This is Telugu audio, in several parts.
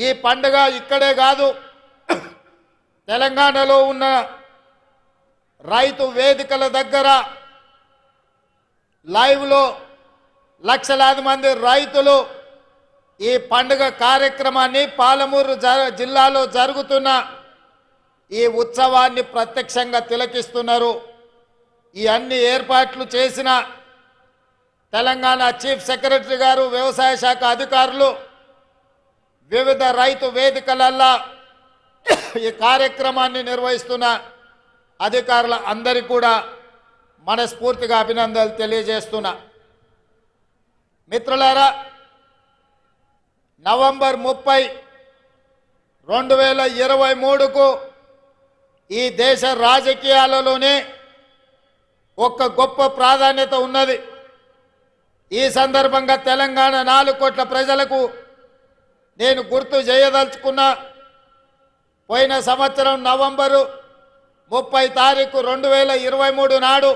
ఈ పండుగ ఇక్కడే కాదు, తెలంగాణలో ఉన్న రైతు వేదికల దగ్గర లైవ్లో లక్షలాది మంది రైతులు ఈ పండుగ కార్యక్రమాన్ని పాలమూరు జిల్లాలో జరుగుతున్న ఈ ఉత్సవాన్ని ప్రత్యక్షంగా తిలకిస్తున్నారు. ఈ అన్ని ఏర్పాట్లు చేసిన తెలంగాణ చీఫ్ సెక్రటరీ గారు, వ్యవసాయ శాఖ అధికారులు, వివిధ రైతు వేదికలల్లో ఈ కార్యక్రమాన్ని నిర్వహిస్తున్న అధికారుల అందరికీ కూడా మనస్ఫూర్తిగా అభినందనలు తెలియజేస్తున్నా. మిత్రులారా, నవంబర్ 30, 2023కు ఈ దేశ రాజకీయాలలోనే ఒక గొప్ప ప్రాధాన్యత ఉన్నది. ఈ సందర్భంగా తెలంగాణ 4 కోట్ల ప్రజలకు నేను గుర్తు చేయదలుచుకున్నా. పోయిన సంవత్సరం నవంబరు 30 తారీఖు 2023 నాడు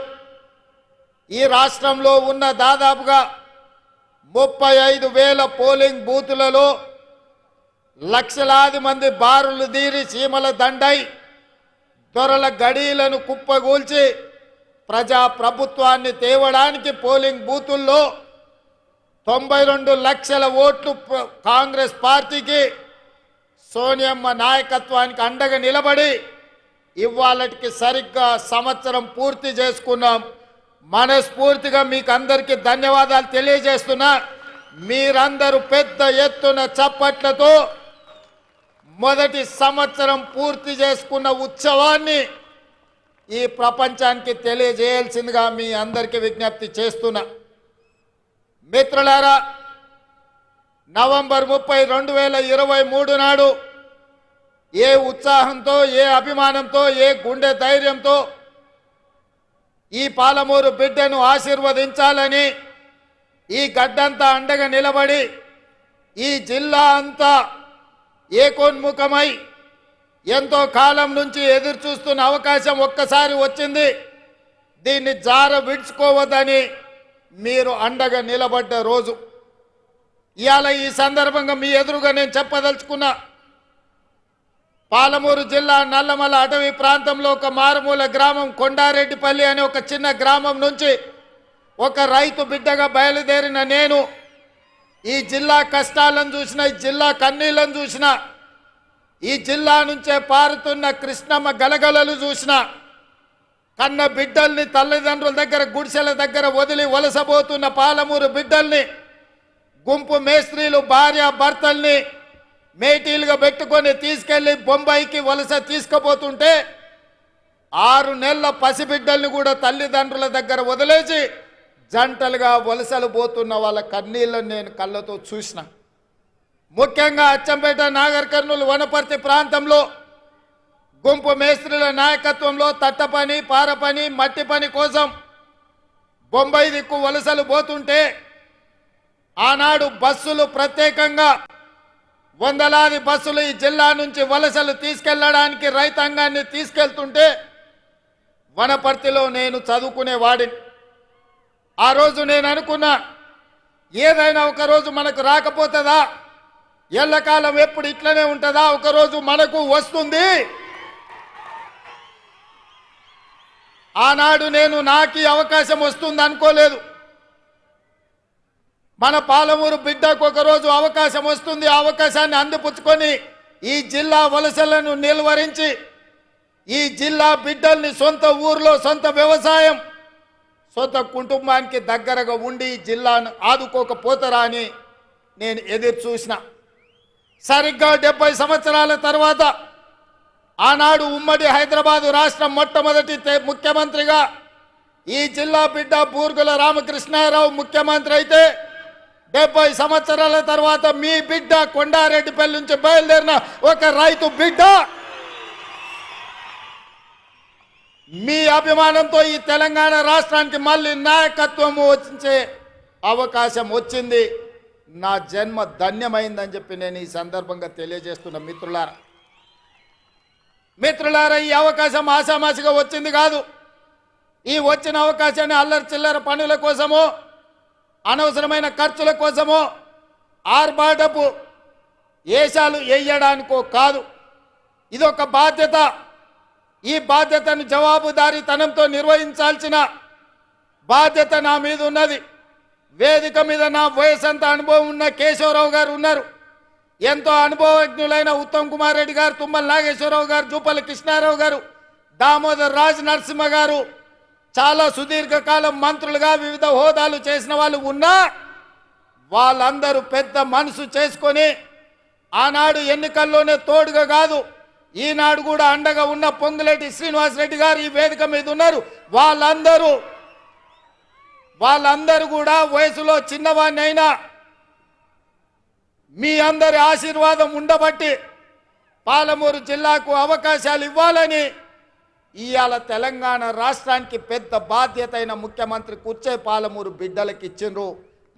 ఈ రాష్ట్రంలో ఉన్న దాదాపుగా 35,000 పోలింగ్ బూతులలో లక్షలాది మంది బారులు తీరి చీమల దండై దొరల గడీలను కుప్పగూల్చి ప్రజా ప్రభుత్వాన్ని తేవడానికి పోలింగ్ బూతుల్లో 92 లక్షల ఓట్లు కాంగ్రెస్ పార్టీకి, సోనియమ్మ నాయకత్వానికి అండగా నిలబడి ఇవాళకి సరిగ్గా సంవత్సరం పూర్తి చేసుకున్నాం. మనస్ఫూర్తిగా మీకు అందరికీ ధన్యవాదాలు తెలియజేస్తున్నా. మీరందరూ పెద్ద ఎత్తున చప్పట్లతో మొదటి సంవత్సరం పూర్తి చేసుకున్న ఉత్సవాన్ని ఈ ప్రపంచానికి తెలియజేయాల్సిందిగా మీ అందరికీ విజ్ఞప్తి చేస్తున్నా. మిత్రులారా, నవంబర్ 30, 2023 నాడు ఏ ఉత్సాహంతో, ఏ అభిమానంతో, ఏ గుండె ధైర్యంతో ఈ పాలమూరు బిడ్డను ఆశీర్వదించాలని ఈ గడ్డంతా అండగా నిలబడి ఈ జిల్లా అంతా ఏకోన్ముఖమై ఎంతో కాలం నుంచి ఎదురు చూస్తున్న అవకాశం ఒక్కసారి వచ్చింది. దీన్ని జార విడుచుకోవద్దని మీరు అండగా నిలబడ్డ రోజు ఇవాళ. ఈ సందర్భంగా మీ ఎదురుగా నేను చెప్పదలుచుకున్నా, పాలమూరు జిల్లా నల్లమల అటవీ ప్రాంతంలో ఒక మారుమూల గ్రామం కొండారెడ్డిపల్లి అనే ఒక చిన్న గ్రామం నుంచి ఒక రైతు బిడ్డగా బయలుదేరిన నేను ఈ జిల్లా కష్టాలను చూసిన, ఈ జిల్లా కన్నీళ్లను చూసిన, ఈ జిల్లా నుంచే పారుతున్న కృష్ణమ్మ గలగలలు చూసిన, కన్న బిడ్డల్ని తల్లిదండ్రుల దగ్గర గుడిసెల దగ్గర వదిలి వలసబోతున్న పాలమూరు బిడ్డల్ని గుంపు మేస్త్రీలు భార్య భర్తల్ని మేటీలుగా పెట్టుకొని తీసుకెళ్లి బొంబాయికి వలస తీసుకుపోతుంటే 6 నెలల పసిబిడ్డల్ని కూడా తల్లిదండ్రుల దగ్గర వదిలేసి జంటలుగా వలసలు పోతున్న వాళ్ళ కన్నీళ్ళని నేను కళ్ళతో చూసిన. ముఖ్యంగా అచ్చంపేట, నాగర్ కర్నూలు, వనపర్తి ప్రాంతంలో గుంపు మేస్త్రీల నాయకత్వంలో తట్ట పని, పార పని, మట్టి పని కోసం బొంబాయి దిక్కు వలసలు పోతుంటే ఆనాడు బస్సులు ప్రత్యేకంగా వందలాది బస్సులు ఈ జిల్లా నుంచి వలసలు తీసుకెళ్లడానికి రైతాంగాన్ని తీసుకెళ్తుంటే వనపర్తిలో నేను చదువుకునేవాడిని. ఆ రోజు నేను అనుకున్నా, ఏదైనా ఒకరోజు మనకు రాకపోతుందా, ఎల్లకాలం ఎప్పుడు ఇట్లనే ఉంటుందా, ఒకరోజు మనకు వస్తుంది. ఆనాడు నేను నాకు అవకాశం వస్తుంది అనుకోలేదు. మన పాలమూరు బిడ్డకు ఒకరోజు అవకాశం వస్తుంది. ఆ అవకాశాన్ని అందిపుచ్చుకొని ఈ జిల్లా వలసలను నిలువరించి ఈ జిల్లా బిడ్డల్ని సొంత ఊర్లో సొంత వ్యవసాయం, సొంత కుటుంబానికి దగ్గరగా ఉండి ఈ జిల్లాను ఆదుకోకపోతారా అని నేను ఎదురు చూసిన. సరిగ్గా 70 సంవత్సరాల తర్వాత ఆనాడు ఉమ్మడి హైదరాబాదు రాష్ట్రం మొట్టమొదటి ముఖ్యమంత్రిగా ఈ జిల్లా బిడ్డ బూర్గుల రామకృష్ణారావు ముఖ్యమంత్రి అయితే 70 సంవత్సరాల తర్వాత మీ బిడ్డ కొండారెడ్డిపల్లి నుంచి బయలుదేరిన ఒక రైతు బిడ్డ మీ అభిమానంతో ఈ తెలంగాణ రాష్ట్రానికి మళ్ళీ నాయకత్వం వచ్చే అవకాశం వచ్చింది. నా జన్మ ధన్యమైందని చెప్పి నేను ఈ సందర్భంగా తెలియజేస్తున్న మిత్రులారా, ఈ అవకాశం ఆషామాషిగా వచ్చింది కాదు. ఈ వచ్చిన అవకాశాన్ని అల్లరి చిల్లర పనుల కోసమో, అనవసరమైన ఖర్చుల కోసమో, ఆర్భాటపు ఏషాలు వేయడానికో కాదు. ఇది ఒక బాధ్యత. ఈ బాధ్యతను జవాబుదారీతనంతో నిర్వహించాల్సిన బాధ్యత నా మీద ఉన్నది. వేదిక మీద నా వయసంత అనుభవం ఉన్న కేశవరావు గారు ఉన్నారు. ఎంతో అనుభవజ్ఞులైన ఉత్తమ్ కుమార్ రెడ్డి గారు, తుమ్మల నాగేశ్వరరావు గారు, జూపల్లి కృష్ణారావు గారు, దామోదర్ రాజ్ నరసింహ గారు చాలా సుదీర్ఘకాలం మంత్రులుగా వివిధ హోదాలు చేసిన వాళ్ళు ఉన్నా వాళ్ళందరూ పెద్ద మనసు చేసుకొని ఆనాడు ఎన్నికల్లోనే తోడుగా కాదు, ఈనాడు కూడా అండగా ఉన్న పొంగులేటి శ్రీనివాసరెడ్డి గారు ఈ వేదిక మీద ఉన్నారు. వాళ్ళందరూ కూడా వయసులో చిన్నవాణ్ణి అయినా మీ అందరి ఆశీర్వాదం ఉండబట్టి పాలమూరు జిల్లాకు అవకాశాలు ఇవ్వాలని ఇవాళ తెలంగాణ రాష్ట్రానికి పెద్ద బాధ్యత అయిన ముఖ్యమంత్రి కూర్చే పాలమూరు బిడ్డలకు ఇచ్చిండ్రు.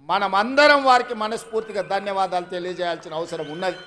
మనమందరం వారికి మనస్ఫూర్తిగా ధన్యవాదాలు తెలియజేయాల్సిన అవసరం ఉన్నది.